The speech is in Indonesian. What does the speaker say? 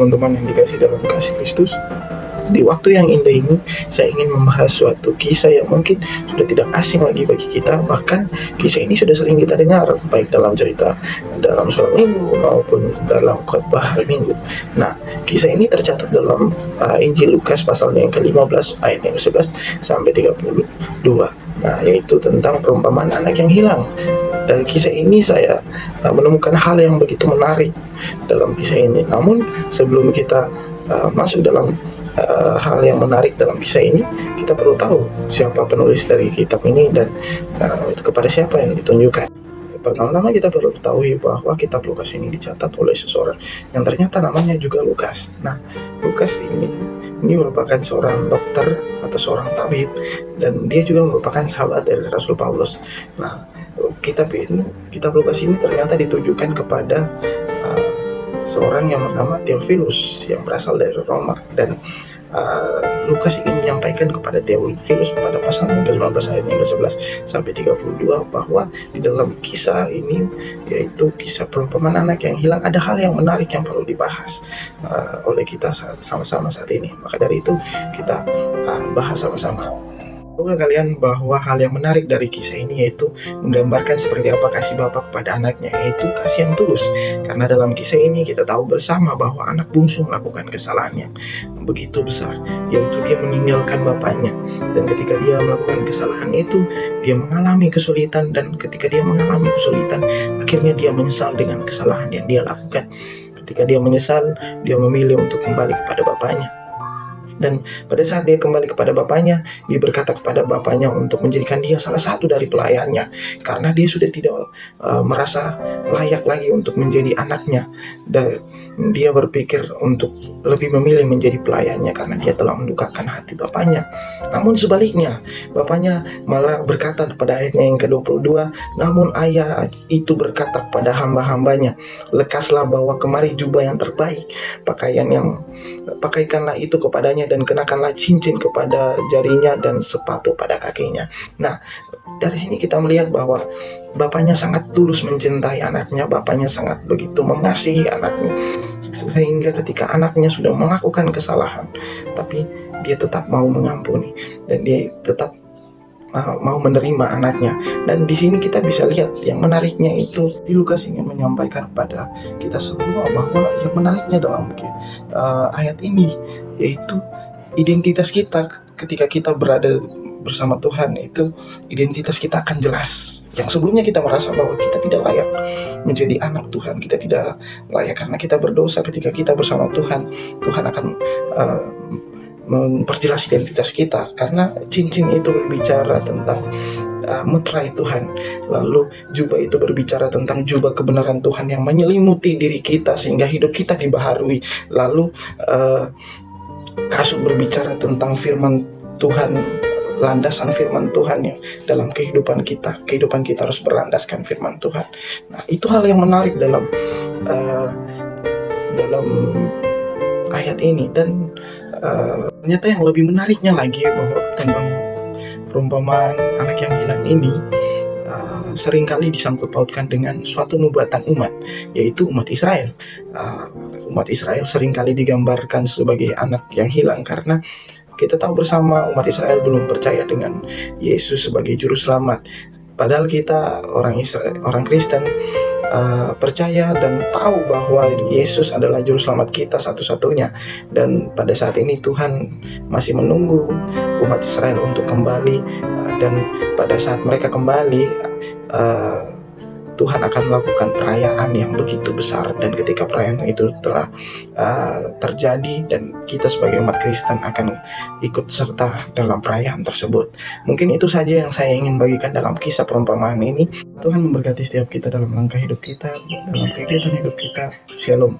teman-teman yang dikasih dalam kasih Kristus. Di waktu yang indah ini, saya ingin membahas suatu kisah yang mungkin sudah tidak asing lagi bagi kita. Bahkan kisah ini sudah sering kita dengar, baik dalam cerita dalam sholat minggu maupun dalam khotbah hari minggu. Nah, kisah ini tercatat dalam Injil Lukas pasal yang ke-15 ayat yang ke-11 sampai 32. Nah, yaitu tentang perumpamaan anak yang hilang. Dari kisah ini saya menemukan hal yang begitu menarik dalam kisah ini. Namun sebelum kita masuk dalam hal yang menarik dalam kisah ini, kita perlu tahu siapa penulis dari kitab ini dan kepada siapa yang ditunjukkan. Pertama-tama kita perlu ketahui bahwa kitab Lukas ini dicatat oleh seseorang yang ternyata namanya juga Lukas. Nah, Lukas ini merupakan seorang dokter atau seorang tabib, dan dia juga merupakan sahabat dari Rasul Paulus. Nah, kitab Lukas ini ternyata ditujukan kepada seorang yang bernama Theophilus yang berasal dari Roma, dan Lukas ingin menyampaikan kepada Theophilus pada pasal yang ke-15 ayat yang ke-11 sampai 32 bahwa di dalam kisah ini, yaitu kisah perumpamaan anak yang hilang, ada hal yang menarik yang perlu dibahas oleh kita sama-sama saat ini. Maka dari itu kita bahas sama-sama. Tahukah kalian bahwa hal yang menarik dari kisah ini yaitu menggambarkan seperti apa kasih Bapa kepada anaknya, yaitu kasih yang tulus. Karena dalam kisah ini kita tahu bersama bahwa anak bungsu melakukan kesalahan yang begitu besar, yaitu dia meninggalkan bapaknya. Dan ketika dia melakukan kesalahan itu, dia mengalami kesulitan, dan ketika dia mengalami kesulitan, akhirnya dia menyesal dengan kesalahan yang dia lakukan. Ketika dia menyesal, dia memilih untuk kembali kepada bapaknya. Dan pada saat dia kembali kepada bapaknya, dia berkata kepada bapaknya untuk menjadikan dia salah satu dari pelayannya, karena dia sudah tidak merasa layak lagi untuk menjadi anaknya. Dan dia berpikir untuk lebih memilih menjadi pelayannya karena dia telah mendukakan hati bapaknya. Namun sebaliknya, bapaknya malah berkata pada ayatnya yang ke-22, namun ayah itu berkata kepada hamba-hambanya, lekaslah bawa kemari jubah yang terbaik, pakaikanlah itu kepadanya, dan kenakanlah cincin kepada jarinya dan sepatu pada kakinya. Nah, dari sini kita melihat bahwa bapaknya sangat tulus mencintai anaknya, bapaknya sangat begitu mengasihi anaknya, sehingga ketika anaknya sudah melakukan kesalahan, tapi dia tetap mau mengampuni, dan dia tetap mau menerima anaknya. Dan di sini kita bisa lihat yang menariknya itu, di Lukas ingin menyampaikan kepada kita semua bahwa yang menariknya dalam ayat ini yaitu identitas kita. Ketika kita berada bersama Tuhan, itu identitas kita akan jelas. Yang sebelumnya kita merasa bahwa kita tidak layak menjadi anak Tuhan, kita tidak layak karena kita berdosa. Ketika kita bersama Tuhan, Tuhan akan memperjelas identitas kita, karena cincin itu berbicara tentang meterai Tuhan, lalu jubah itu berbicara tentang jubah kebenaran Tuhan yang menyelimuti diri kita sehingga hidup kita dibaharui, lalu kasut berbicara tentang firman Tuhan, landasan firman Tuhan yang dalam kehidupan kita harus berlandaskan firman Tuhan. Nah, itu hal yang menarik dalam ayat ini. Dan ternyata yang lebih menariknya lagi bahwa tentang perumpamaan anak yang hilang ini seringkali disangkut pautkan dengan suatu nubuatan umat, yaitu umat Israel. Umat Israel seringkali digambarkan sebagai anak yang hilang karena kita tahu bersama umat Israel belum percaya dengan Yesus sebagai juru selamat. Padahal kita orang Kristen percaya dan tahu bahwa Yesus adalah juru selamat kita satu-satunya. Dan pada saat ini Tuhan masih menunggu umat Israel untuk kembali, dan pada saat mereka kembali, Tuhan akan melakukan perayaan yang begitu besar. Dan ketika perayaan itu telah terjadi, dan kita sebagai umat Kristen akan ikut serta dalam perayaan tersebut. Mungkin itu saja yang saya ingin bagikan dalam kisah perumpamaan ini. Tuhan memberkati setiap kita dalam langkah hidup kita, dalam kegiatan hidup kita. Shalom.